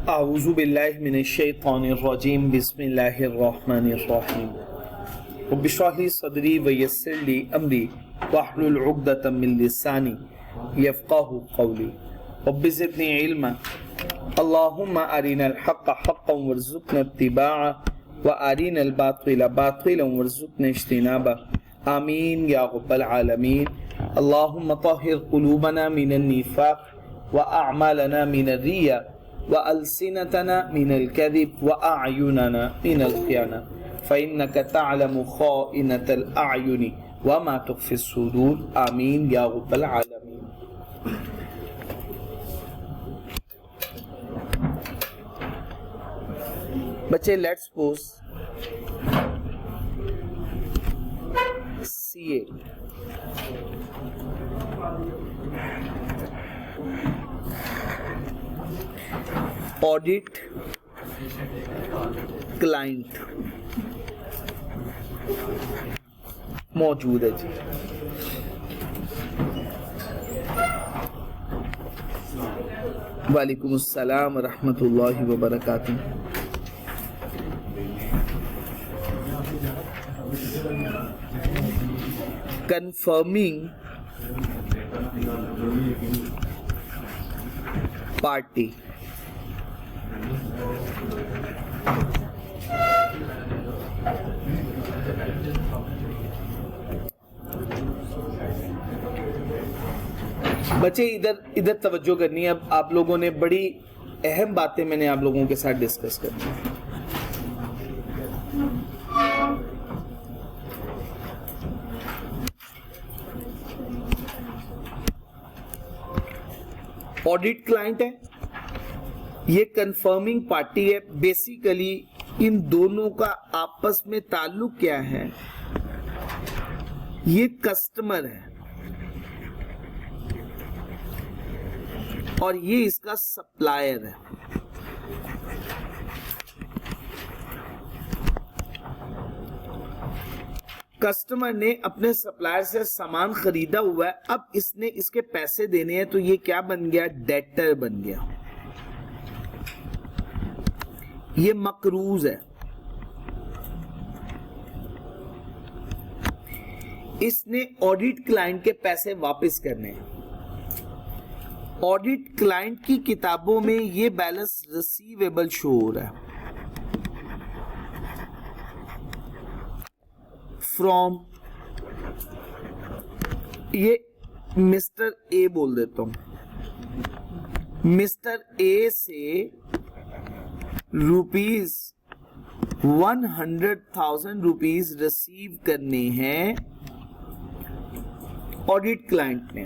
अऊज़ु बिल्लाहि मिनश्शैतानिर्रजीम बिस्मिल्लाहिर्रहमानिर्रहीम रब्बि इश्रह ली सदरी व यस्सिर ली अमरी वहलुल उक़दतम मिन लिसानी यफ़क़हू क़ौली रब्बि ज़िदनी इल्मा अल्लाहुम्मा अरिनल हक़्क़ हक़्क़न वरज़ुक़ना इत्तिबाअह व अरिनल बातिला बातिलन वरज़ुक़ना इज्तिनाबह आमीन या रब्बल आलमीन। अल्लाहुम्मा तहिर क़ुलूबना मिनन निफ़ाक़ व अअमालना मिनर रिया व अलसिनतना मिनल कज़िब व अअयुनना मिनल ख़ियाना फ़इन्नका तअलमु ख़ाइनतल अअयुनि व मा तुख़फ़िस सुदूर आमीन या रब्बल आलमीन। बच्चे let's pose CA audit client मौजूद है जी। वालेकुम अस्सलाम रहमतुल्लाहि व बरकातुहू। confirming party बच्चे इधर तवज्जो करनी है। अब आप लोगों ने बड़ी अहम बातें मैंने आप लोगों के साथ डिस्कस करनी है। ऑडिट क्लाइंट है, ये कंफर्मिंग पार्टी है। बेसिकली इन दोनों का आपस में ताल्लुक क्या है? ये कस्टमर है और ये इसका सप्लायर है। कस्टमर ने अपने सप्लायर से सामान खरीदा हुआ है, अब इसने इसके पैसे देने हैं, तो ये क्या बन गया? डेटर बन गया। ये मकरूज है। इसने ऑडिट क्लाइंट के पैसे वापस करने हैं। ऑडिट क्लाइंट की किताबों में ये बैलेंस रिसीवेबल शो हो रहा है। फ्रॉम, ये मिस्टर ए बोल देता हूं। मिस्टर ए से ₹100,000 रिसीव करने हैं ऑडिट क्लाइंट ने।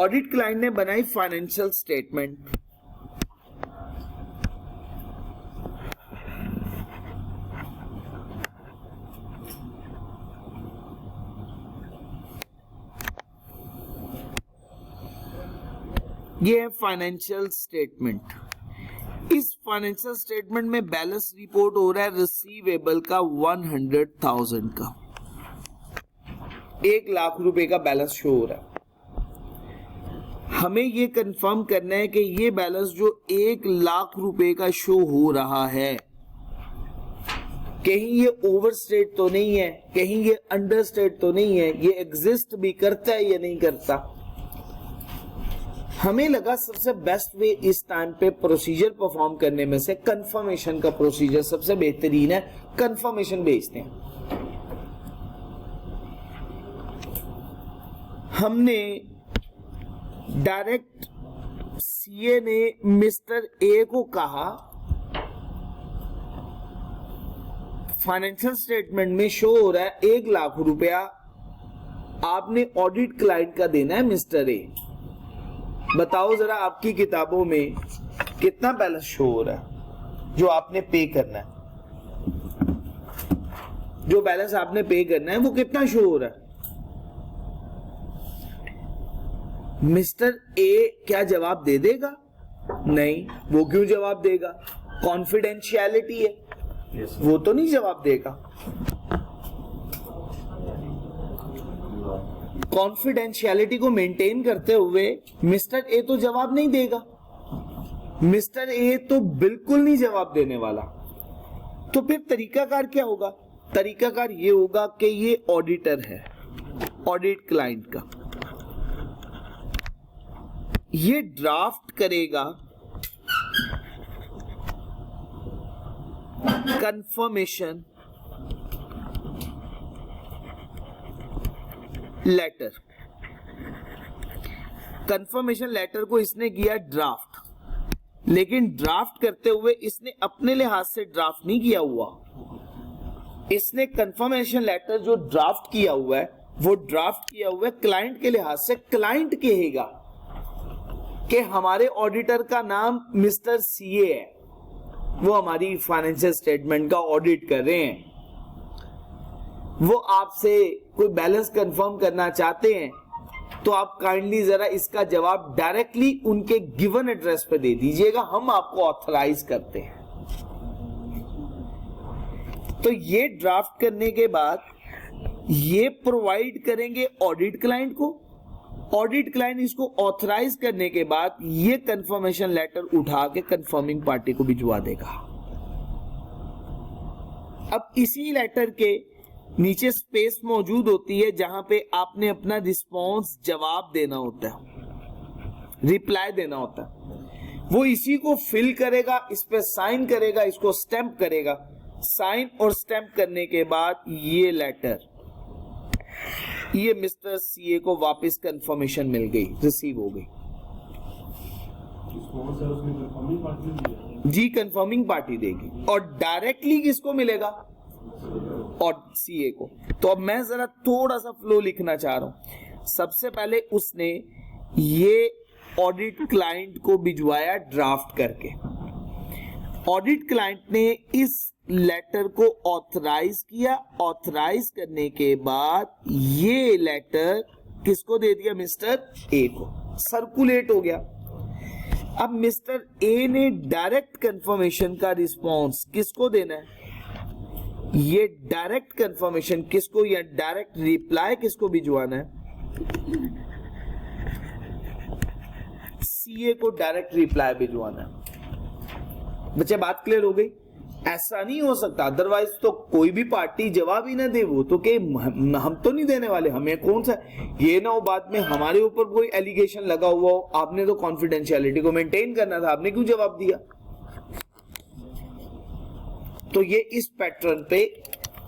ऑडिट क्लाइंट ने बनाई फाइनेंशियल स्टेटमेंट। ये है फाइनेंशियल स्टेटमेंट। इस फाइनेंशियल स्टेटमेंट में बैलेंस रिपोर्ट हो रहा है रिसीवेबल का 100,000 का, 1 लाख रुपए का बैलेंस शो हो रहा है। हमें ये कंफर्म करना है कि ये बैलेंस जो 1 लाख रुपए का शो हो रहा है, कहीं ये ओवरस्टेट तो नहीं है, कहीं ये अंडरस्टेट तो नहीं है, ये एग्जिस्ट भी करता है या नहीं करता। हमें लगा सबसे बेस्ट वे इस टाइम पे प्रोसीजर परफॉर्म करने में से कंफर्मेशन का प्रोसीजर सबसे बेहतरीन है। कंफर्मेशन भेजते हैं। हमने डायरेक्ट सीए ने मिस्टर ए को कहा, फाइनेंशियल स्टेटमेंट में शो हो रहा है 1 लाख रुपया आपने ऑडिट क्लाइंट का देना है मिस्टर ए। बताओ जरा आपकी किताबों में कितना बैलेंस शो हो रहा है जो आपने पे करना है? जो बैलेंस आपने पे करना है वो कितना शो हो रहा है? मिस्टर ए क्या जवाब दे देगा? नहीं। वो क्यों जवाब देगा? कॉन्फिडेंशियलिटी है, वो तो नहीं जवाब देगा। कॉन्फिडेंशियलिटी को मेंटेन करते हुए मिस्टर ए तो जवाब नहीं देगा, मिस्टर ए तो बिल्कुल नहीं जवाब देने वाला। तो फिर तरीकाकार क्या होगा? तरीकाकार ये होगा कि ये ऑडिटर है, ऑडिट क्लाइंट का, ये ड्राफ्ट करेगा कंफर्मेशन लेटर। कंफर्मेशन लेटर को इसने किया ड्राफ्ट, लेकिन ड्राफ्ट करते हुए इसने अपने लिहाज से ड्राफ्ट नहीं किया हुआ। इसने कंफर्मेशन लेटर जो ड्राफ्ट किया हुआ है वो ड्राफ्ट किया हुआ है क्लाइंट के लिहाज से। क्लाइंट कहेगा कि हमारे ऑडिटर का नाम मिस्टर सीए है, वो हमारी फाइनेंशियल स्टेटमेंट का ऑडिट कर रहे हैं, वो आपसे कोई बैलेंस कंफर्म करना चाहते हैं, तो आप काइंडली जरा इसका जवाब डायरेक्टली उनके गिवन एड्रेस पे दे दीजिएगा, हम आपको ऑथराइज करते हैं। तो ये ड्राफ्ट करने के बाद ये प्रोवाइड करेंगे ऑडिट क्लाइंट को, ऑडिट क्लाइंट इसको ऑथराइज करने के बाद ये कंफर्मेशन लेटर उठा के कंफर्मिंग पार्टी को भिजवा देगा। अब इसी लेटर के नीचे स्पेस मौजूद होती है जहां पे आपने अपना रिस्पॉन्स जवाब देना होता है, रिप्लाई देना होता है। वो इसी को फिल करेगा, इस पे साइन करेगा, इसको स्टैंप करेगा। साइन और स्टैंप करने के बाद ये लेटर, ये मिस्टर सीए को वापस कंफर्मेशन मिल गई, रिसीव हो गई। जी कंफर्मिंग पार्टी देगी और डायरेक्टली किसको मिलेगा? और सीए को। तो अब मैं जरा थोड़ा सा फ्लो लिखना चाह रहा हूं। सबसे पहले उसने ये ऑडिट क्लाइंट को भिजवाया ड्राफ्ट करके, ऑडिट क्लाइंट ने इस लेटर को ऑथराइज किया, ऑथराइज करने के बाद ये लेटर किसको दे दिया? मिस्टर ए को, सर्कुलेट हो गया। अब मिस्टर ए ने डायरेक्ट कंफर्मेशन का रिस्पॉन्स किसको देना है? ये डायरेक्ट कंफर्मेशन किसको या डायरेक्ट रिप्लाई किसको भिजवाना है? सीए को डायरेक्ट रिप्लाई भिजवाना है। बच्चे बात क्लियर हो गई? ऐसा नहीं हो सकता, अदरवाइज तो कोई भी पार्टी जवाब ही ना दे, वो तो के हम तो नहीं देने वाले, हमें कौन सा, ये ना हो बाद में हमारे ऊपर कोई एलिगेशन लगा हुआ हो, आपने तो कॉन्फिडेंशियलिटी को मेंटेन करना था, आपने क्यों जवाब दिया? तो ये इस पैटर्न पे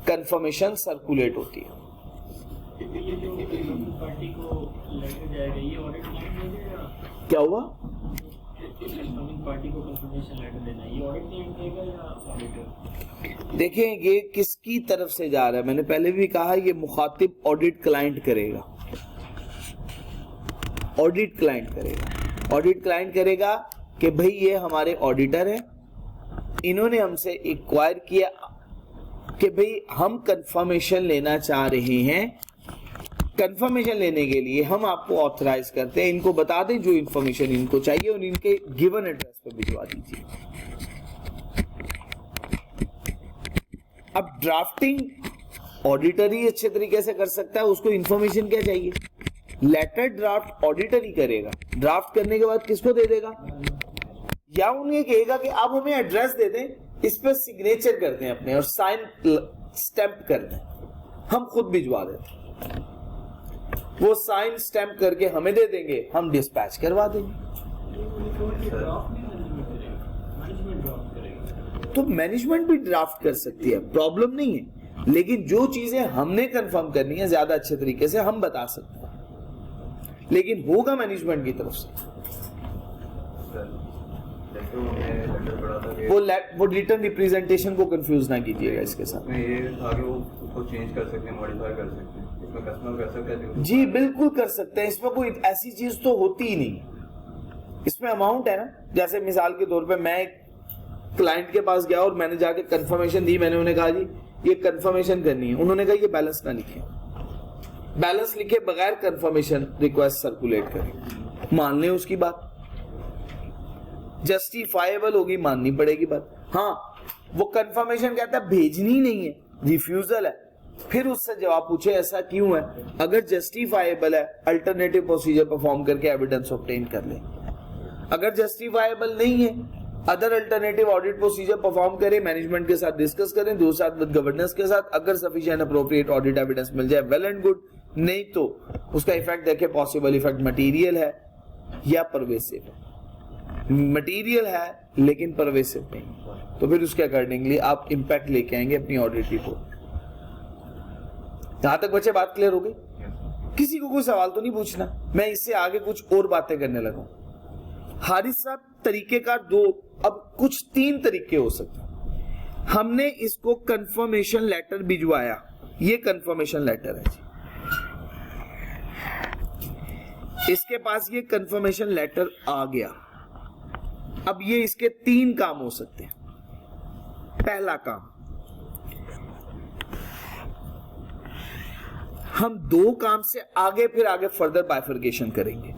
कंफर्मेशन सर्कुलेट होती है। पार्टी को लेटर जाएगा, ये ऑडिट क्लाइंट देगा। क्या हुआ? पार्टी को कंफर्मेशन लेटर देना, ये ऑडिट क्लाइंट देगा या ऑडिटर? देखिए ये किसकी तरफ से जा रहा है, मैंने पहले भी कहा ये मुखातिब ऑडिट क्लाइंट करेगा, ऑडिट क्लाइंट करेगा। ऑडिट क्लाइंट करेगा कि भाई ये हमारे ऑडिटर है, इन्होंने हमसे इंक्वायर किया कि भाई हम कंफर्मेशन लेना चाह रहे हैं, कंफर्मेशन लेने के लिए हम आपको ऑथराइज करते हैं, इनको बता दें जो इंफॉर्मेशन इनको चाहिए और इनके गिवन एड्रेस पर भिजवा दीजिए। अब ड्राफ्टिंग ऑडिटर ही अच्छे तरीके से कर सकता है, उसको इंफॉर्मेशन क्या चाहिए? लेटर ड्राफ्ट ऑडिटर ही करेगा। ड्राफ्ट करने के बाद किसको दे देगा? या उन्हें कहेगा कि आप हमें एड्रेस दे दें, इस पर सिग्नेचर कर दें अपने और साइन स्टैंप कर दें, हम खुद भिजवा देते। वो साइन स्टैंप करके हमें दे देंगे, हम डिस्पैच करवा देंगे। तो मैनेजमेंट भी ड्राफ्ट कर सकती है, प्रॉब्लम नहीं है, लेकिन जो चीजें हमने कंफर्म करनी है ज्यादा अच्छे तरीके से हम बता सकते हैं, लेकिन होगा मैनेजमेंट की तरफ से। वो रिटर्न रिप्रेजेंटेशन को कंफ्यूज ना कीजिएगा इसके साथ। ये आगे वो उसको चेंज कर सकते हैं, मॉडिफाई कर सकते हैं, इसमें कस्टमर कर सकते हैं। जी बिल्कुल कर सकते हैं, इसमें कोई ऐसी चीज तो होती ही नहीं। इसमें अमाउंट है ना, जैसे मिसाल के तौर पे मैं एक क्लाइंट के पास गया और मैंने जाके कंफर्मेशन दी, मैंने उन्हें कहा जी ये कंफर्मेशन करनी है, उन्होंने कहा ये बैलेंस ना लिखे, बैलेंस लिखे बगैर कंफर्मेशन रिक्वेस्ट सर्कुलेट करें, मान लें उसकी बात जस्टिफाइबल होगी, माननी पड़ेगी बात। हाँ वो कंफर्मेशन कहता है भेजनी नहीं है, रिफ्यूजल है, फिर उससे जवाब पूछे ऐसा क्यों है, अगर जस्टिफाइबल है अल्टरनेटिव प्रोसीजर परफॉर्म करके एविडेंस ऑब्टेन कर ले, अगर जस्टिफाइबल नहीं है other alternative audit procedure perform करें, मैनेजमेंट के साथ डिस्कस करें, दो साथ विद गवर्नेंस के साथ, अगर सफिशिएंट अप्रोप्रिएट ऑडिट एविडेंस मिल जाए वेल एंड गुड, नहीं तो उसका इफेक्ट देखे, पॉसिबल इफेक्ट मटेरियल है या परवेसिव है, मटेरियल है लेकिन परवेसिव नहीं, तो फिर उसके अकॉर्डिंगली आप इंपैक्ट लेके आएंगे अपनी ऑडिट रिपोर्ट। यहां तक बच्चे बात क्लियर हो गई? किसी को कोई सवाल तो नहीं पूछना, मैं इससे आगे कुछ और बातें करने लगा। हारिस साहब तरीकेकार दो, अब कुछ 3 तरीके हो सकते हैं। हमने इसको कंफर्मेशन लेटर भिजवाया, ये कंफर्मेशन लेटर है जी, इसके पास ये कंफर्मेशन लेटर आ गया। अब ये इसके 3 काम हो सकते हैं। पहला काम, हम 2 काम से आगे फिर आगे फर्दर बाइफर्केशन करेंगे।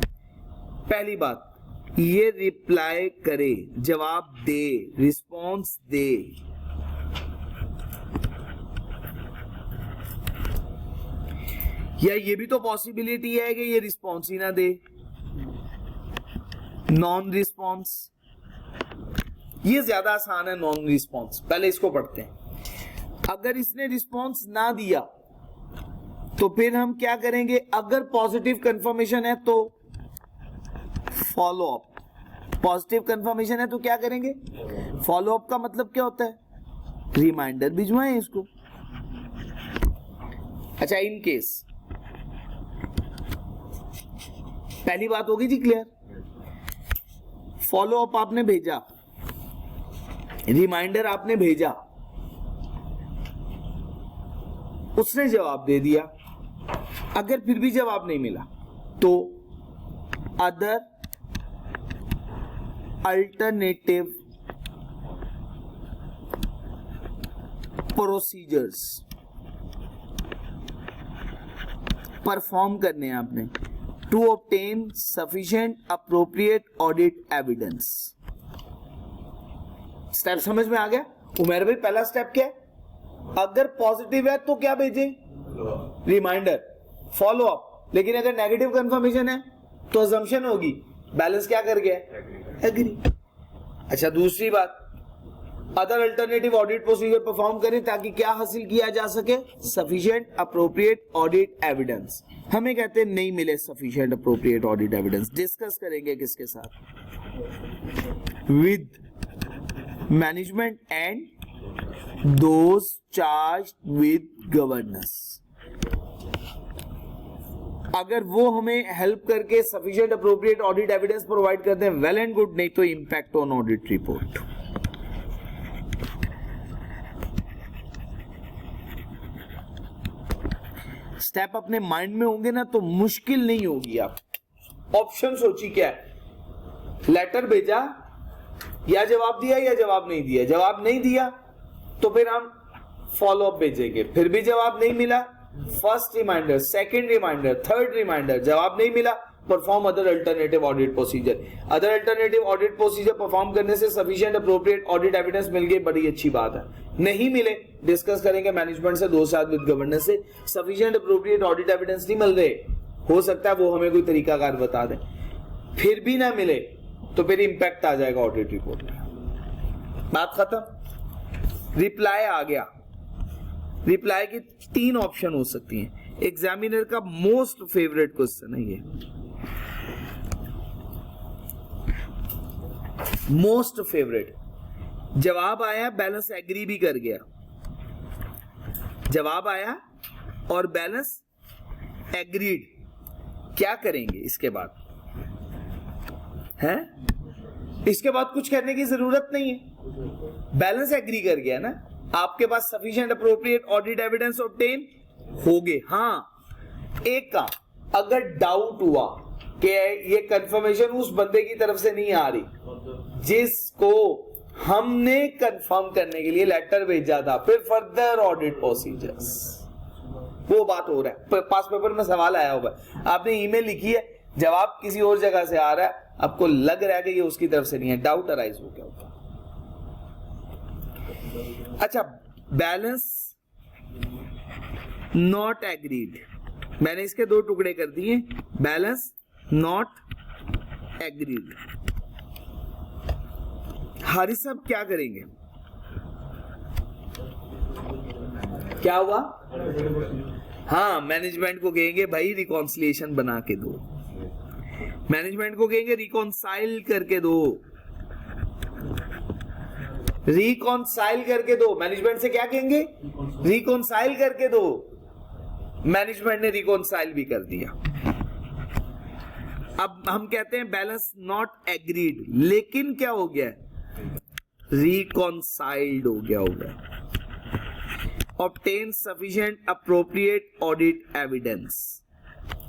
पहली बात, ये रिप्लाई करे, जवाब दे, रिस्पॉन्स दे। या ये भी तो पॉसिबिलिटी है कि ये रिस्पॉन्स ही ना दे, नॉन रिस्पॉन्स। ये ज्यादा आसान है नॉन रिस्पॉन्स, पहले इसको पढ़ते हैं। अगर इसने रिस्पॉन्स ना दिया तो फिर हम क्या करेंगे, अगर पॉजिटिव कंफर्मेशन है तो फॉलो अप, पॉजिटिव कंफर्मेशन है तो क्या करेंगे, फॉलो अप का मतलब क्या होता है, रिमाइंडर भिजवाएं इसको। अच्छा, इन केस पहली बात होगी जी क्लियर, फॉलो अप आपने भेजा, रिमाइंडर आपने भेजा, उसने जवाब दे दिया, अगर फिर भी जवाब नहीं मिला तो अदर अल्टरनेटिव प्रोसीजर्स परफॉर्म करने हैं आपने to obtain sufficient appropriate audit evidence. Step समझ में आ गया? उमेर भाई पहला स्टेप क्या है, अगर पॉजिटिव है तो क्या भेजें, रिमाइंडर, फॉलो अप। लेकिन अगर नेगेटिव कंफर्मेशन है तो अजम्पशन होगी बैलेंस क्या कर गया, एग्री। अच्छा, दूसरी बात, other alternative audit procedure perform करें ताकि क्या हासिल किया जा सके, सफिशिएंट अप्रोप्रिएट ऑडिट एविडेंस। हमें कहते हैं नहीं मिले sufficient appropriate audit evidence, discuss करेंगे किसके साथ, with management and those charge with governance. अगर वो हमें हेल्प करके sufficient appropriate audit evidence provide करते हैं वेल एंड गुड, नहीं तो impact on audit report. Step अपने माइंड में होंगे ना तो मुश्किल नहीं होगी। आप ऑप्शन सोची क्या है, लेटर भेजा या जवाब दिया या जवाब नहीं दिया, जवाब नहीं दिया तो फिर हम फॉलो अप भेजेंगे, फिर भी जवाब नहीं मिला, first reminder, second reminder, third reminder, जवाब नहीं मिला, perform other alternative audit procedure. Other alternative audit procedure perform करने से सफिशिएंट अप्रोप्रिएट ऑडिट एविडेंस मिल गई, बड़ी अच्छी बात है। नहीं मिले, डिस्कस करेंगे मैनेजमेंट से, दो साथ विद गवर्नेंस से, सफिशिएंट अप्रोप्रिएट ऑडिट एविडेंस नहीं मिल रहे, हो सकता है वो हमें कोई तरीकाकार बता दें, फिर भी ना मिले तो फिर इंपैक्ट आ जाएगा ऑडिट रिपोर्ट में। बात खत्म। रिप्लाई आ गया, रिप्लाई की 3 ऑप्शन हो सकती हैं। एग्जामिनर का मोस्ट फेवरेट क्वेश्चन है ये, मोस्ट फेवरेट। जवाब आया, बैलेंस एग्री भी कर गया, जवाब आया और बैलेंस एग्रीड, क्या करेंगे इसके बाद है? इसके बाद कुछ करने की जरूरत नहीं है, बैलेंस एग्री कर गया ना, आपके पास sufficient appropriate audit evidence obtain हो गए। हाँ, एक का अगर डाउट हुआ कि ये कंफर्मेशन उस बंदे की तरफ से नहीं आ रही जिसको हमने कंफर्म करने के लिए लेटर भेजा था, फिर फर्दर ऑडिट प्रोसीजर्स, वो बात हो रहा है। पास पेपर में सवाल आया होगा, आपने ईमेल लिखी है, जवाब किसी और जगह से आ रहा है, आपको लग रहा है कि ये उसकी तरफ से नहीं है, डाउट अराइज हो गया होगा। अच्छा, बैलेंस नॉट एग्रीड, मैंने इसके दो टुकड़े कर दिए, बैलेंस नॉट एग्रीड। हारिस साहब क्या करेंगे? क्या हुआ? हाँ, मैनेजमेंट को कहेंगे भाई रिकॉन्सिलिएशन बना के दो, मैनेजमेंट को कहेंगे रिकॉन्साइल करके दो, रिकॉन्साइल करके दो। मैनेजमेंट से क्या कहेंगे? रिकॉन्साइल करके दो। मैनेजमेंट ने रिकॉन्साइल भी कर दिया। अब हम कहते हैं बैलेंस नॉट एग्रीड, लेकिन क्या हो गया? रिकॉन्साइल्ड हो गया होगा। Obtain sufficient appropriate audit evidence.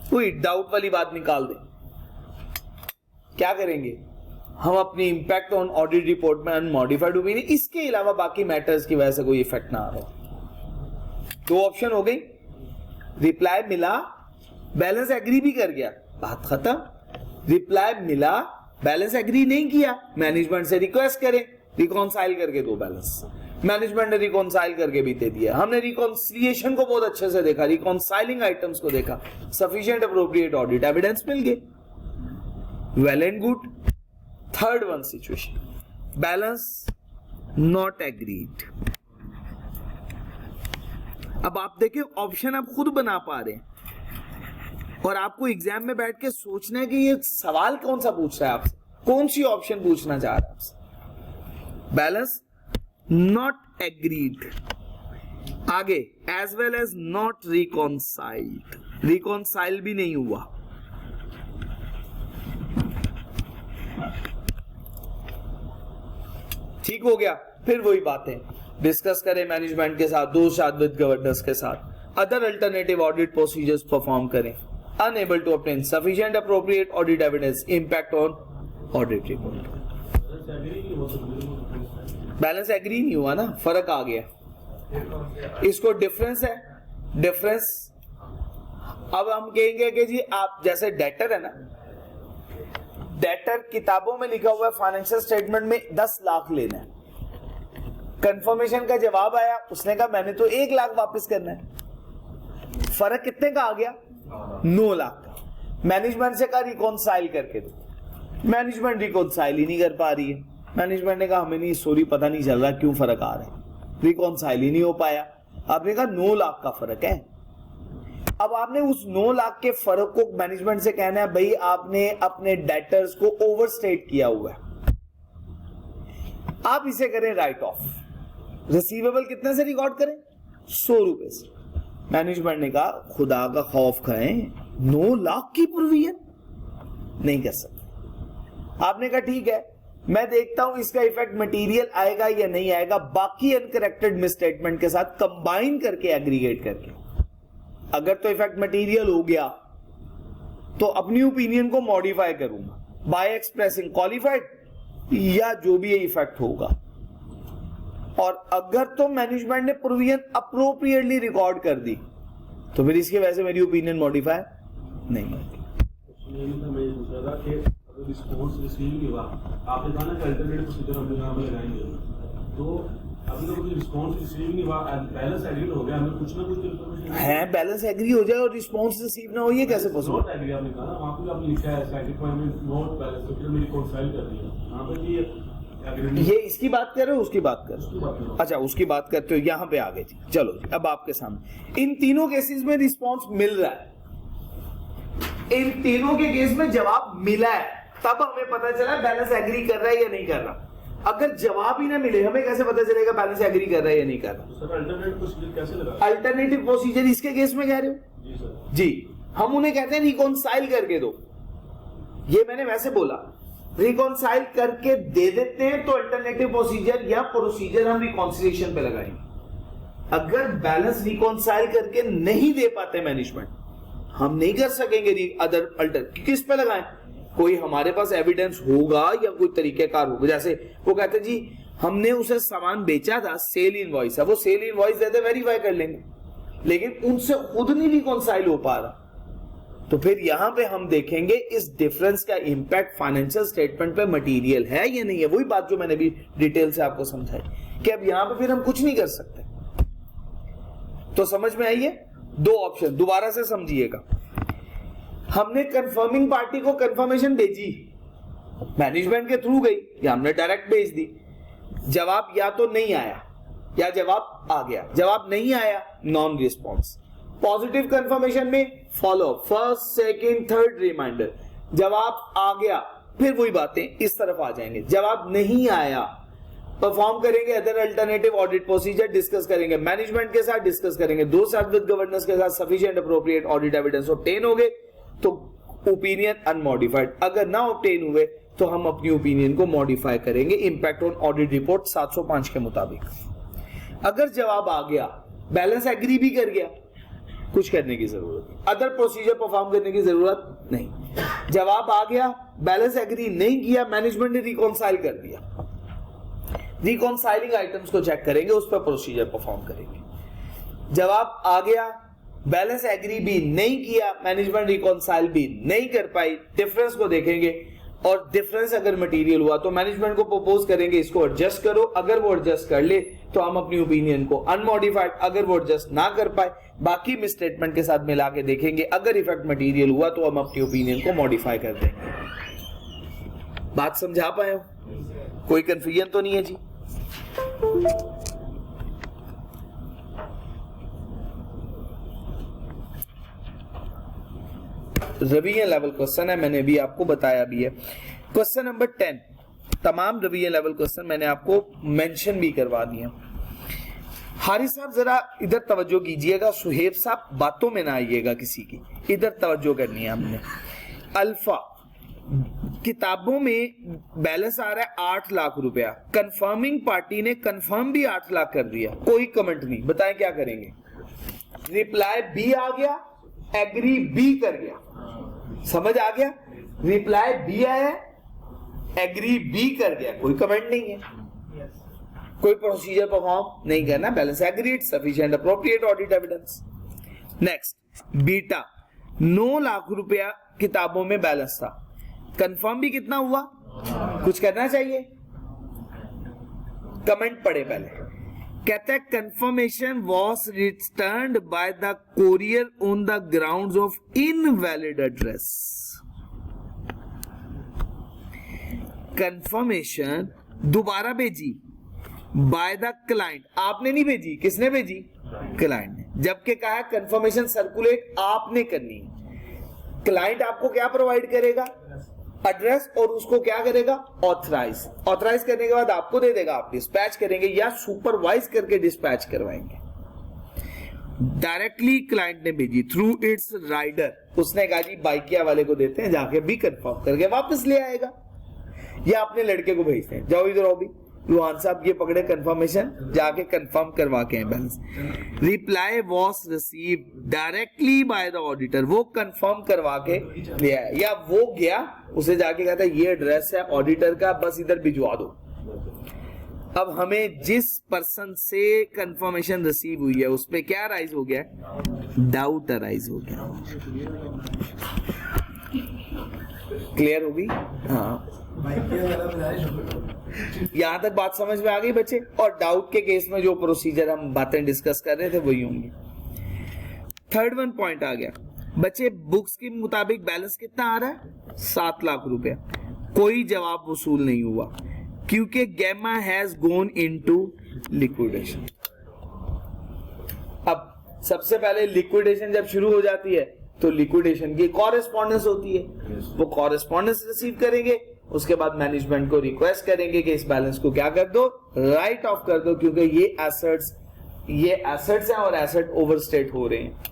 कोई डाउट वाली बात निकाल दें। क्या करेंगे हम? अपनी इंपैक्ट ऑन ऑडिट रिपोर्ट में अनमॉडिफाइड ओपिनियन, इसके अलावा बाकी मैटर्स की वजह से कोई इफेक्ट ना आ रहा। दो ऑप्शन हो गई, रिप्लाई मिला, बैलेंस एग्री भी कर गया, बात खत्म। रिप्लाई मिला, बैलेंस एग्री नहीं किया, मैनेजमेंट से रिक्वेस्ट करें रिकॉन्साइल करके दो बैलेंस। मैनेजमेंट ने रिकॉन्साइल करके भी दे दिया, हमने रिकॉन्सिलिएशन को बहुत अच्छे से देखा, रिकॉन्साइलिंग आइटम्स को देखा, सफिशिएंट अप्रोप्रिएट ऑडिट एविडेंस मिल गए, well and good. Third one situation, balance not agreed. अब आप देखिए ऑप्शन आप खुद बना पा रहे हैं और आपको एग्जाम में बैठ के सोचना है कि ये सवाल कौन सा पूछ रहा है आपसे, कौन सी ऑप्शन पूछना चाह रहा है आपसे। बैलेंस नॉट एग्रीड, आगे as well as not reconciled, reconcile भी नहीं हुआ। ठीक हो गया। फिर वही बातें डिस्कस करें मैनेजमेंट के साथ, दो साथ विद गवर्नेंस के साथ, other alternative audit procedures perform करें, unable to obtain sufficient appropriate audit evidence, impact on audit report. Balance agree नहीं हुआ ना, फर्क आ गया, इसको डिफरेंस है, डिफरेंस। अब हम कहेंगे कि जी आप जैसे डेटर है ना, डेटर किताबों में लिखा हुआ है फाइनेंशियल स्टेटमेंट में 10 लाख लेना है, कंफर्मेशन का जवाब आया, उसने कहा मैंने तो 1 लाख वापस करना है, फर्क कितने का आ गया? 9 लाख का। मैनेजमेंट से कहा रिकॉन्साइल करके दो, मैनेजमेंट रिकॉन्साइल ही नहीं कर पा रही है। मैनेजमेंट ने कहा हमें नहीं, सॉरी पता नहीं चल रहा क्यों फर्क आ रहा है, रिकॉन्साइल ही नहीं हो पाया। आपने कहा 9 लाख का फर्क है। अब आपने उस 9 लाख के फर्क को मैनेजमेंट से कहना है भाई आपने अपने डेटर्स को ओवरस्टेट किया हुआ है, आप इसे करें राइट ऑफ। रिसीवेबल कितने से रिकॉर्ड करें? 100 रुपए से। मैनेजमेंट ने कहा खुदा का खौफ खाएं, 9 लाख की प्रोविजन नहीं कर सकते। आपने कहा ठीक है, मैं देखता हूं इसका इफेक्ट मटेरियल आएगा या नहीं आएगा, बाकी अनकरेक्टेड मिसस्टेटमेंट के साथ कंबाइन करके एग्रीगेट करके। अगर तो इफेक्ट मटेरियल हो गया तो अपनी ओपिनियन को मॉडिफाई करूंगा बाय एक्सप्रेसिंग क्वालिफाइड या जो भी ये इफेक्ट होगा। और अगर तो मैनेजमेंट ने प्रोविजन अप्रोप्रिएटली रिकॉर्ड कर दी तो फिर इसकी वजह से मेरी ओपिनियन मॉडिफाई नहीं होगी। रिस्पॉन्स रिसीव नहीं हुआ, आपने कहा ना कि अल्टरनेटिव प्रोसीजर हम यहाँ पे लगाएंगे, तो अभी तो कोई रिस्पॉन्स रिसीव नहीं हुआ, बैलेंस एग्री हो गया, हमें कुछ ना कुछ इन्फॉर्मेशन है, बैलेंस एग्री हो जाए और रिस्पॉन्स रिसीव ना हो, ये कैसे पॉसिबल? नॉट एग्री आपने कहा ना, वहाँ पे आपने लिखा है साइंटिफिक नॉट बैलेंस, तो फिर मेरी रिकॉन्साइल कर दिया यहाँ पे कि ये इसकी बात कर रहे हो उसकी बात कर रहे हो? अच्छा उसकी बात करते हो, यहाँ पे आ गए जी। चलो जी, अब आपके सामने इन तीनों केसेस में रिस्पॉन्स मिल रहा है, इन तीनों के केस में जवाब मिला है, तब हमें पता चला बैलेंस एग्री कर रहा है या नहीं कर रहा। अगर जवाब ही ना मिले हमें कैसे पता चलेगा बैलेंस एग्री कर रहा है या नहीं कर रहा? सर अल्टरनेटिव प्रोसीजर कैसे लगा? अल्टरनेटिव प्रोसीजर इसके केस में कह रहे हो? जी सर। जी, हम उन्हें कहते हैं रिकॉन्साइल करके दो। ये मैंने वैसे बोला, रिकॉन्साइल करके दे देते हैं तो अल्टरनेटिव प्रोसीजर या प्रोसीजर हम रिकॉन्सिलिएशन पे लगाएंगे। अगर बैलेंस रिकॉन्साइल करके नहीं दे पाते मैनेजमेंट, हम नहीं कर सकेंगे अदर अल्टर, किस पे लगाएं? कोई हमारे पास एविडेंस होगा या कोई तरीकेकार होगा। जैसे वो कहते जी हमने उसे सामान बेचा था, सेल इनवॉइस है, वो सेल इनवॉइस दे दे, वेरीफाई कर लेंगे, लेकिन उनसे खुद नहीं रिकॉन्साइल हो पा रहा, तो फिर यहां पे हम देखेंगे इस डिफरेंस का इंपैक्ट फाइनेंशियल स्टेटमेंट पे मटेरियल है या नहीं है। वही बात जो मैंने भी डिटेल से आपको समझाई कि अब यहां पे फिर हम कुछ नहीं कर सकते। तो समझ में आई है? दो ऑप्शन, दोबारा से समझिएगा। हमने कंफर्मिंग पार्टी को कंफर्मेशन भेजी, मैनेजमेंट के थ्रू गई, या हमने डायरेक्ट भेज दी। जवाब या तो नहीं आया या जवाब आ गया। जवाब नहीं आया, नॉन रिस्पॉन्स। पॉजिटिव कंफर्मेशन में follow, first second third reminder. जवाब आ गया, फिर वही बातें इस तरफ आ जाएंगे। जवाब नहीं आया, परफॉर्म करेंगे other alternative audit procedure, discuss करेंगे मैनेजमेंट के साथ, डिस्कस करेंगे दो साथ विद गवर्नेंस के साथ, sufficient appropriate audit evidence obtain हो गए तो ओपिनियन अनमॉडिफाइड। अगर ना ऑब्टेन हुए तो हम अपनी ओपिनियन को मॉडिफाई करेंगे इंपैक्ट ऑन ऑडिट रिपोर्ट 705 के मुताबिक। अगर जवाब आ गया, बैलेंस एग्री भी कर गया, कुछ करने की जरूरत नहीं, अदर प्रोसीजर परफॉर्म करने की जरूरत नहीं। जवाब आ गया, बैलेंस एग्री नहीं किया, मैनेजमेंट ने रिकॉन्साइल कर दिया, रिकॉन्साइलिंग आइटम्स को चेक करेंगे, उस पर प्रोसीजर परफॉर्म करेंगे। जवाब आ गया, बैलेंस एग्री भी नहीं किया, मैनेजमेंट रिकॉन्साइल भी नहीं कर पाई, डिफरेंस को देखेंगे और डिफरेंस अगर मटेरियल हुआ तो मैनेजमेंट को प्रपोज करेंगे इसको एडजस्ट करो। अगर वो एडजस्ट कर ले तो हम अपनी ओपिनियन को अनमॉडिफाइड, अगर वो एडजस्ट ना कर पाए बाकी मिसस्टेटमेंट के साथ मिला के देखेंगे। अगर इफेक्ट मटेरियल हुआ तो हम अपनी ओपिनियन को मॉडिफाई कर देंगे। बात समझा पाए हो? कोई कंफ्यूजन तो नहीं है जी? रिवीजन लेवल क्वेश्चन है, मैंने भी आपको बताया भी है। क्वेश्चन नंबर 10, तमाम रिवीजन लेवल क्वेश्चन मैंने आपको मेंशन भी करवा दिए। हारिस साहब जरा इधर तवज्जो कीजिएगा, सुहेब साहब बातों में ना आइएगा किसी की, इधर तवज्जो करनी है हमने। अल्फा किताबों में बैलेंस आ रहा है 8 लाख रुपया, कंफर्मिंग पार्टी ने कंफर्म भी 8 लाख कर दिया, कोई कमेंट नहीं, बताएं क्या करेंगे? रिप्लाई बी आ गया, एग्री बी कर गया, समझ आ गया? रिप्लाई बी आया, एग्री बी कर गया, कोई कमेंट नहीं है, कोई प्रोसीजर परफॉर्म नहीं करना, balance agreed, sufficient appropriate audit evidence. Next beta, 9 lakh रुपया किताबों में बैलेंस था, कंफर्म भी कितना हुआ? कुछ करना चाहिए, कमेंट पढ़े पहले। कहता है confirmation was returned by the courier on the grounds of invalid address. Confirmation दोबारा भेजी बाय द क्लाइंट, आपने नहीं भेजी, किसने भेजी? क्लाइंट ने। जबकि कहा है कंफर्मेशन सर्कुलेट आपने करनी है, क्लाइंट आपको क्या प्रोवाइड करेगा? एड्रेस, और उसको क्या करेगा? ऑथराइज। ऑथराइज करने के बाद आपको दे देगा, आप डिस्पैच करेंगे या सुपरवाइज करके डिस्पैच करवाएंगे। डायरेक्टली क्लाइंट ने भेजी थ्रू इट्स राइडर, उसने कहा जी बाइकिया वाले को देते हैं, जाके भी कंफर्म करके वापस ले आएगा, या अपने लड़के को भेजते हैं, जाओ इधर आओ भी रुहान साहब ये पकड़े कंफर्मेशन, जाके कंफर्म करवा के balance. Reply was receive directly by the auditor, वो कंफर्म करवा के ले आया, या वो गया उसे जाके कहता है ये एड्रेस है ऑडिटर का, बस इधर भिजवा दो। अब हमें जिस पर्सन से कंफर्मेशन रिसीव हुई है उस पे क्या राइज हो गया? डाउट राइज हो गया। क्लियर होगी? हाँ, यहां तक बात समझ में आ गई बच्चे? और डाउट के केस में जो प्रोसीजर हम बातें डिस्कस कर रहे थे वही होंगी। थर्ड वन पॉइंट आ गया बच्चे, बुक्स के मुताबिक बैलेंस कितना आ रहा है? 7 लाख रुपया, कोई जवाब वसूल नहीं हुआ क्योंकि Gamma has gone into liquidation. अब सबसे पहले लिक्विडेशन जब शुरू हो जाती है तो लिक्विडेशन की कॉरेस्पॉन्डेंस होती है, वो कॉरेस्पॉन्डेंस रिसीव करेंगे, उसके बाद मैनेजमेंट को रिक्वेस्ट करेंगे कि इस बैलेंस को क्या कर दो? राइट ऑफ कर दो, क्योंकि ये एसेट्स हैं और एसेट ओवरस्टेट हो रहे हैं,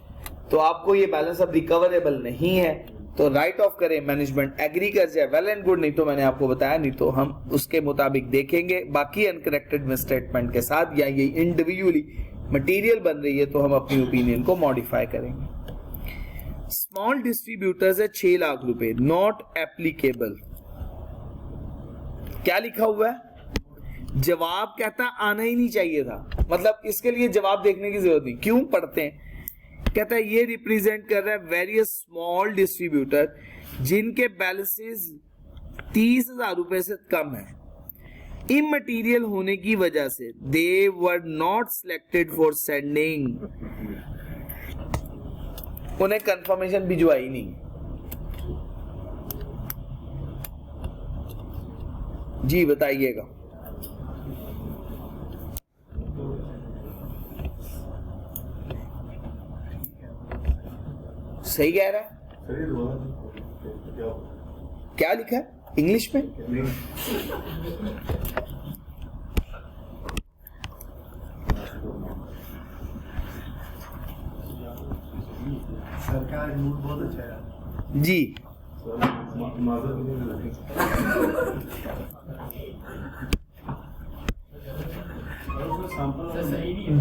तो आपको ये बैलेंस अब रिकवरेबल नहीं है, तो राइट ऑफ करें, मैनेजमेंट एग्री कर जाए, वेल एंड गुड, नहीं तो मैंने आपको बताया, नहीं तो हम उसके मुताबिक देखेंगे बाकी अनकरेक्टेड मिसस्टेटमेंट के साथ, या ये इंडिविजुअली मटेरियल बन रही है तो हम अपनी ओपिनियन को मॉडिफाई करेंगे। स्मॉल डिस्ट्रीब्यूटर्स है 6 लाख रुपए, नॉट एप्लीकेबल। क्या लिखा हुआ है? जवाब कहता आना ही नहीं चाहिए था, मतलब इसके लिए जवाब देखने की जरूरत नहीं। क्यों पढ़ते हैं? कहता है ये रिप्रेजेंट कर रहा है वेरियस स्मॉल डिस्ट्रीब्यूटर जिनके बैलेंसेस 30,000 रुपए से कम है, इमटेरियल होने की वजह से they were not selected for sending उन्हें कंफर्मेशन भिजवाई नहीं। जी बताइएगा। सही कह रहा है? क्या लिखा है इंग्लिश में? सरकार मूड बहुत अच्छा है जी।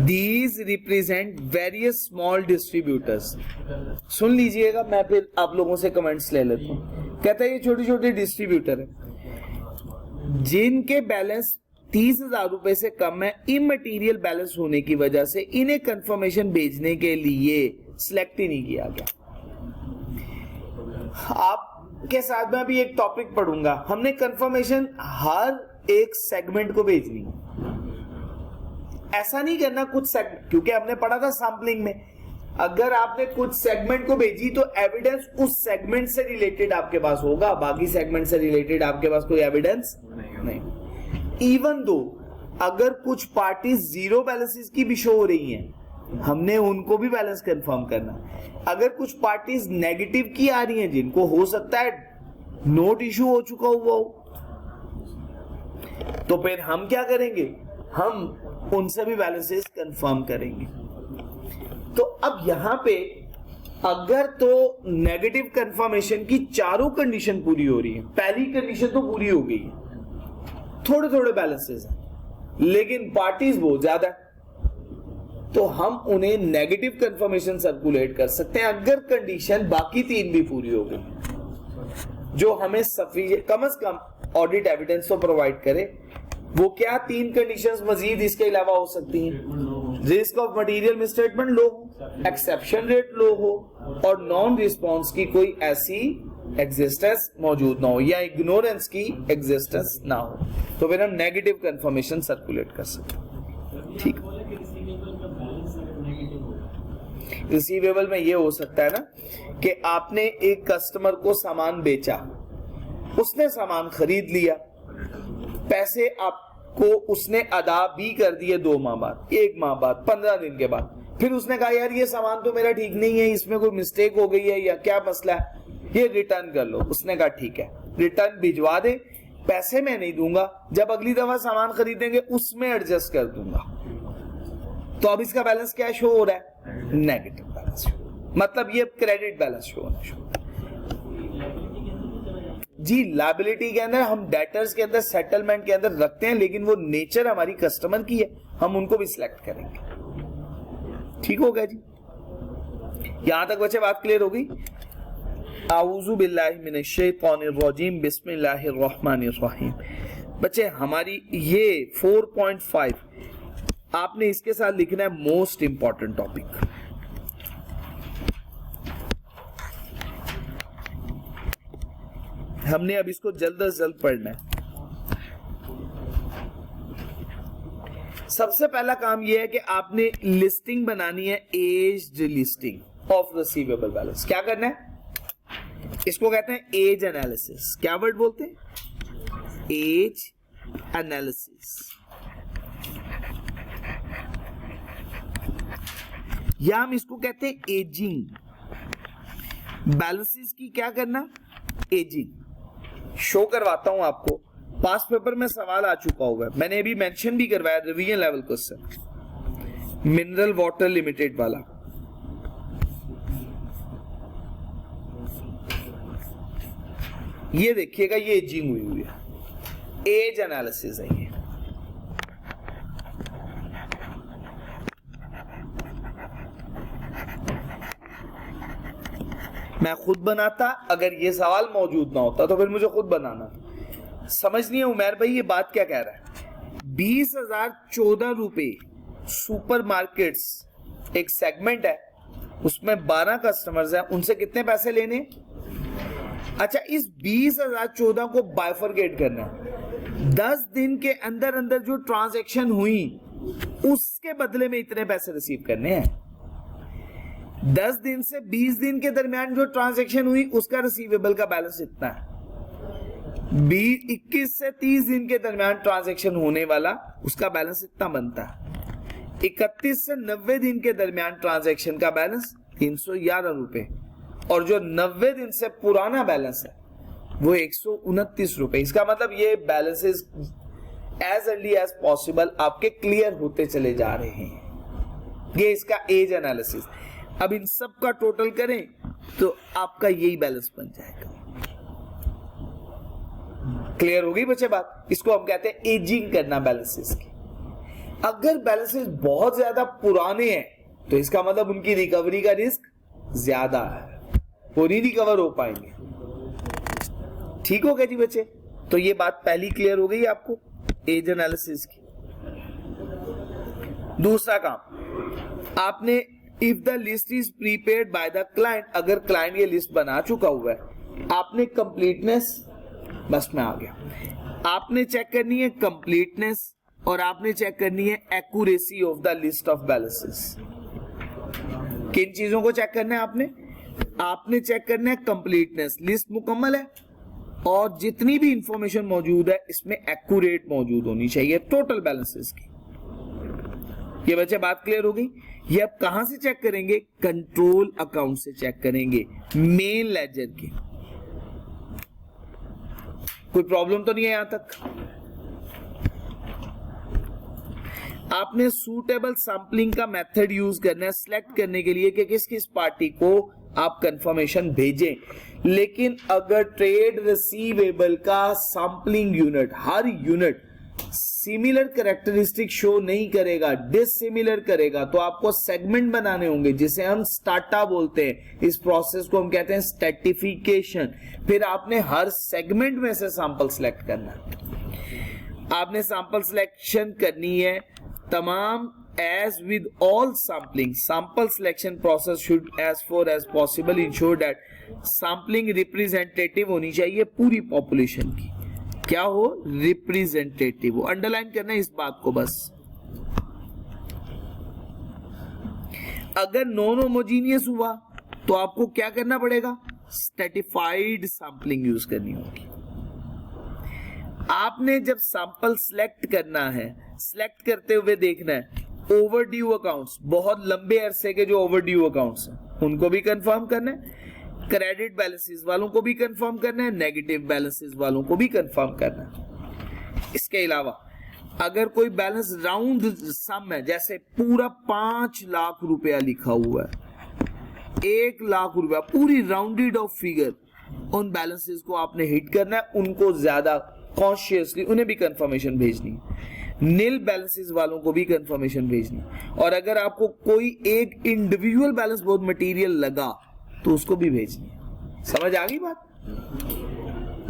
These represent various small distributors. सुन लीजिएगा, मैं फिर आप लोगों से कमेंट्स ले लेता हूँ। कहता है ये छोटे छोटे डिस्ट्रीब्यूटर है जिनके बैलेंस 30,000 रुपए से कम है, इमटेरियल बैलेंस होने की वजह से इन्हें कंफर्मेशन भेजने के लिए सिलेक्ट ही नहीं किया गया। आपके साथ में अभी एक टॉपिक पढ़ूंगा, हमने कंफर्मेशन हर एक सेगमेंट को भेजनी है। ऐसा नहीं करना कुछ सेगमेंट, क्योंकि हमने पढ़ा था सैंपलिंग में, अगर आपने कुछ सेगमेंट को भेजी तो एविडेंस उस सेगमेंट से रिलेटेड आपके पास होगा, बाकी सेगमेंट से रिलेटेड आपके पास कोई एविडेंस नहीं। इवन दो अगर कुछ पार्टीज जीरो बैलेंसेस की भी शो हो रही हैं, हमने उनको भी बैलेंस कंफर्म करना। अगर कुछ पार्टीज नेगेटिव की आ रही हैं जिनको हो सकता है नोट इशू हो चुका हुआ हो, तो फिर हम क्या करेंगे, हम उनसे भी बैलेंसेस कंफर्म करेंगे। तो अब यहां पे अगर तो नेगेटिव कंफर्मेशन की चारों कंडीशन पूरी हो रही है, पहली कंडीशन तो पूरी हो गई है, थोड़े थोड़े बैलेंसेस हैं लेकिन पार्टीज बहुत ज्यादा है, तो हम उन्हें नेगेटिव कंफर्मेशन सर्कुलेट कर सकते हैं अगर कंडीशन बाकी तीन भी पूरी हो गई, जो हमें सफिशिएंट कम से कम ऑडिट एविडेंस तो प्रोवाइड करे। वो क्या तीन कंडीशंस मजीद इसके अलावा हो सकती हैं? रिस्क ऑफ मटेरियल मिसस्टेटमेंट लो हो, एक्सेप्शन रेट लो हो, और नॉन रिस्पॉन्स की कोई ऐसी एग्जिस्टेंस मौजूद ना हो या इग्नोरेंस की एग्जिस्टेंस ना हो, तो फिर हम नेगेटिव कंफर्मेशन सर्कुलेट कर सकते हैं। ठीक, रिसीवेबल में ये हो सकता है ना कि आपने एक कस्टमर को सामान बेचा, उसने सामान खरीद लिया, पैसे आपको उसने अदा भी कर दिए 2 माह बाद, 1 माह बाद, 15 दिन के बाद, फिर उसने कहा यार ये सामान तो मेरा ठीक नहीं है, इसमें कोई मिस्टेक हो गई है या क्या मसला है, ये रिटर्न कर लो। उसने कहा ठीक है, रिटर्न भिजवा दे, पैसे मैं नहीं दूंगा, जब अगली दफा सामान खरीदेंगे उसमें एडजस्ट कर दूंगा। तो अब इसका बैलेंस क्या शो हो रहा है? नेगेटिव बैलेंस, मतलब ये क्रेडिट बैलेंस शो होना शुरू। जी लायबिलिटी के अंदर हम डेटर्स के अंदर सेटलमेंट के अंदर रखते हैं, लेकिन वो नेचर हमारी कस्टमर की है, हम उनको भी सिलेक्ट करेंगे। ठीक हो गया जी, यहां तक बच्चे बात क्लियर हो गई? आऊज़ु बिल्लाहि मिनश शैतानिर रजीम, बिस्मिल्लाहिर रहमानिर रहीम। बच्चे हमारी ये 4.5 आपने इसके साथ लिखना है मोस्ट इंपॉर्टेंट टॉपिक। हमने अब इसको जल्द से जल्द पढ़ना है। सबसे पहला काम यह है कि आपने लिस्टिंग बनानी है, aged listing of receivable balance. क्या करना है? इसको कहते हैं एज एनालिसिस। क्या वर्ड बोलते हैं? एज एनालिसिस, या हम इसको कहते हैं एजिंग। बैलेंसेस की क्या करना? एजिंग। शो करवाता हूं आपको, पास पेपर में सवाल आ चुका होगा, मैंने अभी मेंशन भी करवाया, revision level question, mineral water limited वाला। ये देखिएगा, ये एजिंग हुई हुई है, एज एनालिसिस है ये। मैं खुद बनाता, अगर ये सवाल मौजूद ना होता तो फिर मुझे खुद बनाना था। समझ नहीं है उमर भाई ये बात क्या कह रहा है? 20,014 रुपए सुपर मार्केट्स एक सेगमेंट है, उसमें 12 कस्टमर्स हैं, उनसे कितने पैसे लेने? अच्छा, इस 20,014 को बाइफरकेट करना है, 10 दिन के अंदर अंदर जो ट्रांजैक्शन हुई उसके बदले में इतने पैसे रिसीव करने हैं। 10 दिन से 20 दिन के दरमियान जो ट्रांजैक्शन हुई उसका रिसीवेबल का बैलेंस इतना है। 21 से 30 दिन के दरमियान ट्रांजैक्शन होने वाला उसका बैलेंस इतना बनता है। 31 से 90 दिन के दरमियान ट्रांजैक्शन का बैलेंस 311 रुपए, और जो 90 दिन से पुराना बैलेंस है वो 129 रुपए। इसका मतलब ये balances as early as possible आपके क्लियर होते चले जा रहे हैं। ये इसका एज एनालिसिस। अब इन सब का टोटल करें तो आपका यही बैलेंस बन जाएगा। क्लियर हो गई बच्चे बात? इसको हम कहते हैं एजिंग करना बैलेंसेस की। अगर बैलेंसेस बहुत ज्यादा पुराने हैं तो इसका मतलब उनकी रिकवरी का रिस्क ज्यादा है, वो नहीं रिकवर हो पाएंगे। ठीक हो गया जी बच्चे? तो ये बात पहली क्लियर हो गई आपको एज एनालिसिस की। दूसरा काम आपने, if the list is prepaid by the client, अगर क्लाइंट ये लिस्ट बना चुका हुआ है, आपने कंप्लीटनेस, बस में आ गया, आपने चेक करनी है कंप्लीटनेस और आपने चेक करनी है accuracy of the list of balances. किन चीजों को चेक करना है आपने चेक करना है कंप्लीटनेस, लिस्ट मुकम्मल है और जितनी भी इंफॉर्मेशन मौजूद है इसमें एक्यूरेट मौजूद होनी चाहिए टोटल बैलेंसेस की। ये बच्चे बात क्लियर हो गई? ये अब कहां से चेक करेंगे? कंट्रोल अकाउंट से चेक करेंगे, मेन लेजर के। कोई प्रॉब्लम तो नहीं है यहां तक? आपने सूटेबल सैंपलिंग का मेथड यूज करना है सिलेक्ट करने के लिए कि किस किस पार्टी को आप कंफर्मेशन भेजें। लेकिन अगर ट्रेड रिसीवेबल का सैंपलिंग यूनिट, हर यूनिट सिमिलर कैरेक्टरिस्टिक शो नहीं करेगा, डिसिमिलर करेगा, तो आपको सेगमेंट बनाने होंगे जिसे हम स्टाटा बोलते हैं। इस प्रोसेस को हम कहते हैं स्ट्रैटिफिकेशन। फिर आपने हर सेगमेंट में से सैंपल सिलेक्ट करना है। आपने सैंपल सिलेक्शन करनी है तमाम। as with all sampling, sample selection process should as far as possible ensure that sampling representative होनी चाहिए पूरी पॉपुलेशन की। क्या हो? रिप्रेजेंटेटिव हो। अंडरलाइन करना है इस बात को बस। अगर नॉन होमोजीनियस हुआ तो आपको क्या करना पड़ेगा? स्ट्रैटिफाइड सैंपलिंग यूज करनी होगी। आपने जब सैंपल सिलेक्ट करना है, सिलेक्ट करते हुए देखना है ओवरड्यू अकाउंट्स, बहुत लंबे अरसे के जो ओवरड्यू अकाउंट्स हैं उनको भी कंफर्म करना है, क्रेडिट बैलेंसेस वालों को भी कंफर्म करना है, नेगेटिव बैलेंसेस वालों को भी कंफर्म करना है। इसके अलावा अगर कोई बैलेंस राउंड सम है, जैसे पूरा 5 लाख रुपया लिखा हुआ है, 1 लाख रुपया, पूरी राउंडेड ऑफ फिगर, उन बैलेंसेस को आपने हिट करना है, उनको ज्यादा कॉन्शियसली उन्हें भी कंफर्मेशन भेजनी है। नील बैलेंसेस वालों को भी कंफर्मेशन भेजनी। और अगर आपको कोई एक इंडिविजुअल बैलेंस बहुत मटेरियल लगा तो उसको भी भेजनी है। समझ आ गई बात?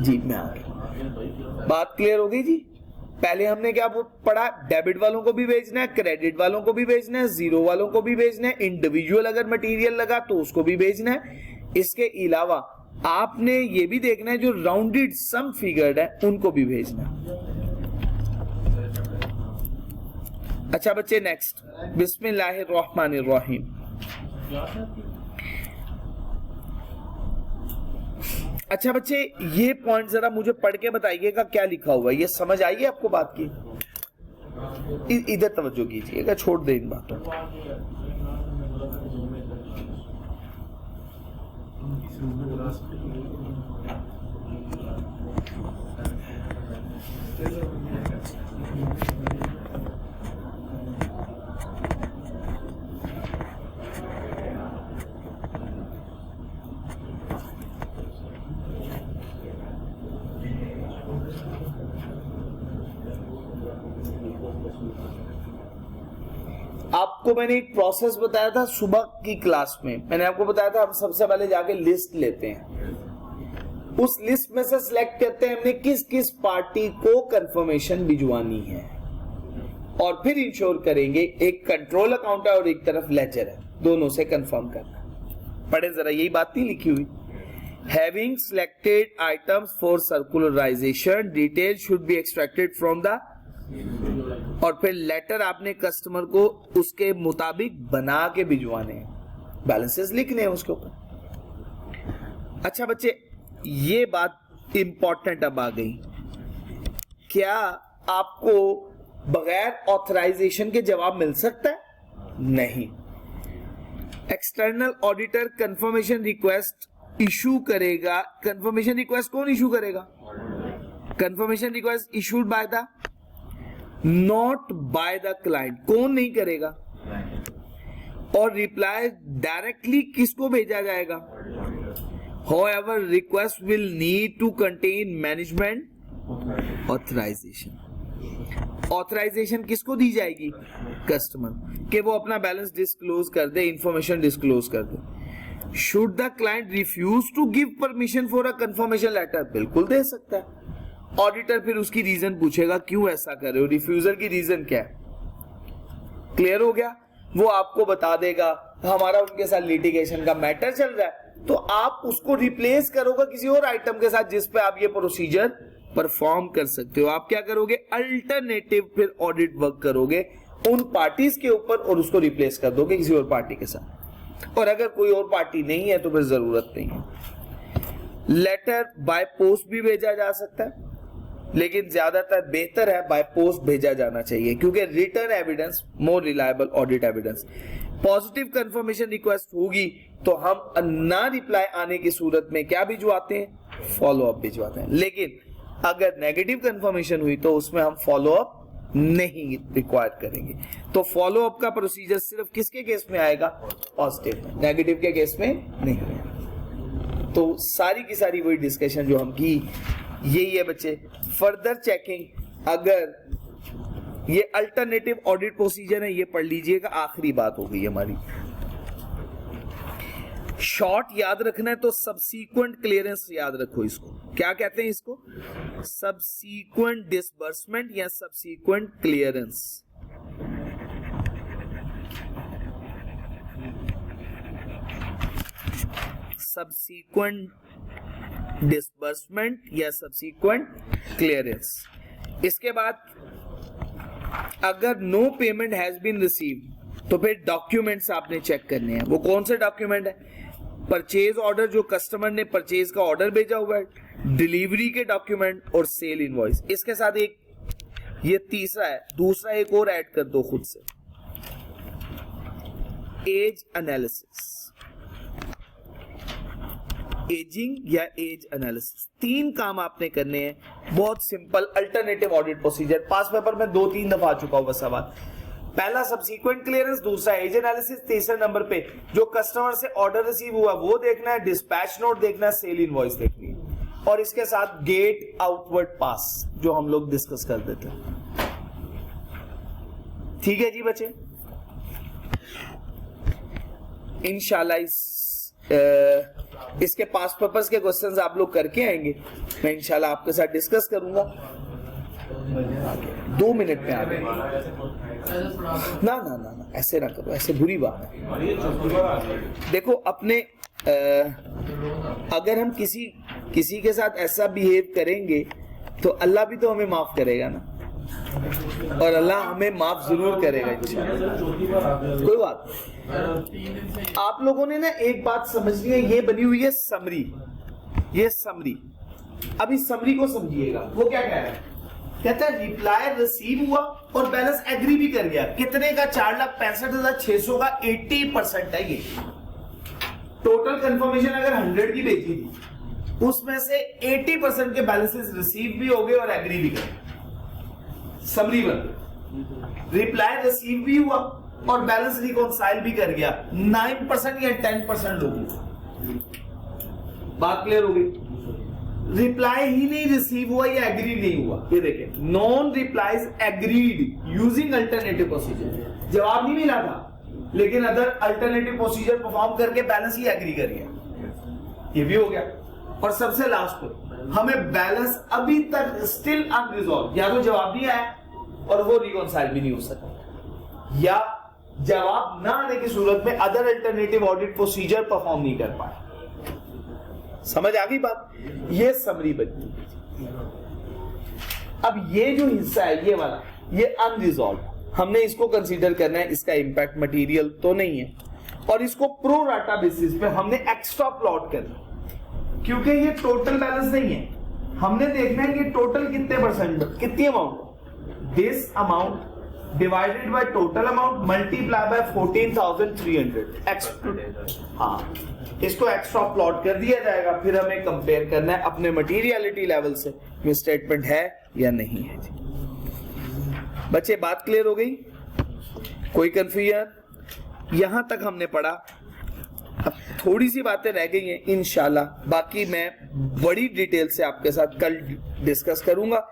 जी मैं आ गई। बात क्लियर हो गई जी? पहले हमने क्या पढ़ा? डेबिट वालों को भी भेजना है, क्रेडिट वालों को भी भेजना है, जीरो वालों को भी भेजना है, इंडिविजुअल अगर मटेरियल लगा तो उसको भी भेजना है। इसके अलावा आपने ये भी देखना है जो राउंडेड सम फिगर है उनको भी भेजना है। अच्छा बच्चे नेक्स्ट, बिस्मिल्लाहिर्रहमानिर्रहीम। अच्छा बच्चे ये पॉइंट जरा मुझे पढ़ के बताइएगा क्या लिखा हुआ है, ये समझ आई है आपको बात की? इधर तवज्जो कीजिएगा, छोड़ दे इन बातों को। आपको मैंने एक प्रोसेस बताया था सुबह की क्लास में। मैंने आपको बताया था हम सबसे पहले जाके लिस्ट लेते हैं, उस लिस्ट में से सिलेक्ट करते हैं हमने किस किस पार्टी को कंफर्मेशन भिजवानी है, और फिर इंश्योर करेंगे एक कंट्रोल अकाउंट है और एक तरफ लेजर है, दोनों से कंफर्म करना। पढ़े जरा, यही बात नहीं लिखी हुई? Having selected items for circularisation, detail should be extracted from the, और फिर लेटर आपने कस्टमर को उसके मुताबिक बना के भिजवाने हैं। बैलेंसेस लिखने हैं उसके ऊपर। अच्छा बच्चे, ये बात इंपॉर्टेंट अब आ गई, क्या आपको बगैर ऑथराइजेशन के जवाब मिल सकता है? नहीं। External auditor confirmation request issue करेगा। कंफर्मेशन रिक्वेस्ट कौन इशू करेगा? Confirmation request issued by the, not by the client. कौन नहीं करेगा? और रिप्लाई डायरेक्टली किसको भेजा जाएगा? However, request will need to contain management authorization. Authorisation किसको दी जाएगी? कस्टमर, कि वो अपना बैलेंस डिस्क्लोज कर दे, इंफॉर्मेशन डिस्क्लोज कर दे। Should the client refuse to give permission for a confirmation letter? बिल्कुल दे सकता है। ऑडिटर फिर उसकी रीजन पूछेगा, क्यों ऐसा कर रहे हो, रिफ्यूजल की रीजन क्या है? क्लियर हो गया? वो आपको बता देगा हमारा उनके साथ लिटिगेशन का मैटर चल रहा है, तो आप उसको रिप्लेस करोगे किसी और आइटम के साथ जिस पे आप ये प्रोसीजर परफॉर्म कर सकते हो। आप क्या करोगे? अल्टरनेटिव फिर ऑडिट वर्क करोगे उन पार्टीज के ऊपर और उसको रिप्लेस कर दोगे किसी और पार्टी के साथ। और अगर कोई और पार्टी नहीं है तो फिर जरूरत नहीं है। लेटर बाय पोस्ट भी भेजा जा सकता है, लेकिन ज्यादातर बेहतर है बाय पोस्ट भेजा जाना चाहिए, क्योंकि return evidence more reliable audit evidence. Positive confirmation request होगी तो हम ना रिप्लाई आने की सूरत में क्या भिजवाते हैं? फॉलो अप भिजवाते हैं। लेकिन अगर नेगेटिव कंफर्मेशन हुई तो उसमें हम फॉलो अप नहीं रिक्वायर करेंगे। तो फॉलो अप का प्रोसीजर सिर्फ किसके केस में आएगा? पॉजिटिव में, नेगेटिव के केस में नहीं आएगा। तो सारी की सारी वही डिस्कशन जो हम की यही है बच्चे। फर्दर चेकिंग, अगर ये अल्टरनेटिव ऑडिट प्रोसीजर है, ये पढ़ लीजिएगा, आखिरी बात हो गई हमारी। शॉर्ट याद रखना है तो सबसीक्वेंट क्लियरेंस याद रखो। इसको क्या कहते हैं? इसको सबसीक्वेंट डिसबर्समेंट या सबसीक्वेंट क्लियरेंस। सबसीक्वेंट डिसबर्समेंट या सबसीक्वेंट क्लियरेंस। इसके बाद अगर no payment has been received तो फिर डॉक्यूमेंट्स आपने चेक करने हैं। वो कौन से डॉक्यूमेंट है? परचेज ऑर्डर, जो कस्टमर ने परचेज का ऑर्डर भेजा हुआ है, डिलीवरी के डॉक्यूमेंट और सेल इनवॉइस। इसके साथ एक ये तीसरा है, दूसरा एक और ऐड कर दो खुद से, एज एनालिसिस, एजिंग या एज एनालिसिस। 3 काम आपने करने हैं, बहुत सिंपल अल्टरनेटिव ऑडिट प्रोसीजर। पास पेपर में 2-3 दफा आ चुका हुआ सवाल। पहला सबसीक्वेंट क्लियरेंस, दूसरा एज एनालिसिस, तीसरे नंबर पे जो कस्टमर से ऑर्डर रिसीव हुआ वो देखना है, डिस्पैच नोट देखना है, सेल इनवॉइस देखनी है, और इसके साथ गेट आउटवर्ड पास जो हम लोग डिस्कस कर देते हैं। ठीक है जी बच्चे, इंशाल्लाह इसके पास पेपर्स के क्वेश्चंस आप लोग करके आएंगे, मैं इंशाल्लाह आपके साथ डिस्कस करूंगा। 2 मिनट में आ गए। ना ना ना ना ऐसे ना करो, ऐसे बुरी बात है। देखो अपने अगर हम किसी के साथ ऐसा बिहेव करेंगे तो अल्लाह भी तो हमें माफ करेगा ना, और अल्लाह हमें माफ जरूर करेगा इंशाअल्लाह। कोई बात नहीं। आप लोगों ने ना एक बात समझनी है, ये बनी हुई है समरी, ये समरी। अब इस समरी को समझिएगा। वो क्या कह रहा है? कहता है रिप्लाई रिसीव हुआ और बैलेंस एग्री भी कर गया। कितने का? 4,65,600 का 80% है ये। टोटल कंफर्मेशन अगर 100 की भेजी थी उसमें से 80% के बैलेंसेस रिसीव भी हो गए और एग्री भी कर। समरी बन, रिप्लाई रिसीव भी हुआ और बैलेंस रिकॉन्साइल भी कर गया 9% या 10% लोगों। बात क्लियर हो गई? रिप्लाई ही नहीं रिसीव हुआ या एग्री नहीं हुआ। ये देखें, non replies agreed using alternative procedure. जवाब नहीं मिला था लेकिन अदर अल्टरनेटिव प्रोसीजर परफॉर्म करके बैलेंस ही एग्री कर गया, ये भी हो गया। और सबसे लास्ट पर हमें बैलेंस अभी तक स्टिल अनरिजॉल्व, या तो जवाब नहीं आया और वो रिकॉन्साइल भी नहीं हो सका, या जवाब ना आने की सूरत में other alternative audit procedure perform नहीं कर पाए। समझ आ गई बात? ये समरी बनी। अब ये जो हिस्सा है ये वाला, ये अनरिजॉल्व, हमने इसको कंसीडर करना है। इसका इंपैक्ट मटेरियल तो नहीं है, और इसको प्रो राटा बेसिस पे हमने एक्स्ट्रा प्लॉट करना, क्योंकि ये टोटल बैलेंस नहीं है, हमने देखना है कि टोटल कितने परसेंट, कितनी amount, this amount divided by total amount multiply by 14,300 हाँ, इसको एक्स्ट्रा प्लॉट कर दिया जाएगा। फिर हमें कंपेयर करना है अपने मटीरियलिटी लेवल से ये स्टेटमेंट है या नहीं है। जी बच्चे, बात क्लियर हो गई? कोई कंफ्यूजन? यहां तक हमने पढ़ा। अब थोड़ी सी बातें रह गई हैं, इंशाल्लाह बाकी मैं बड़ी डिटेल से आपके साथ कल डिस्कस करूंगा।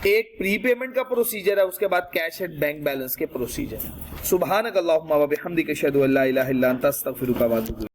एक प्री पेमेंट का प्रोसीजर है, उसके बाद कैश एंड बैंक बैलेंस के प्रोसीजर है। सुभानक अल्लाहुम्मा व बिहम्दिक अशहदु अल्ला इलाहा इल्ला अंता अस्तगफिरुका व अतूबु इलैक।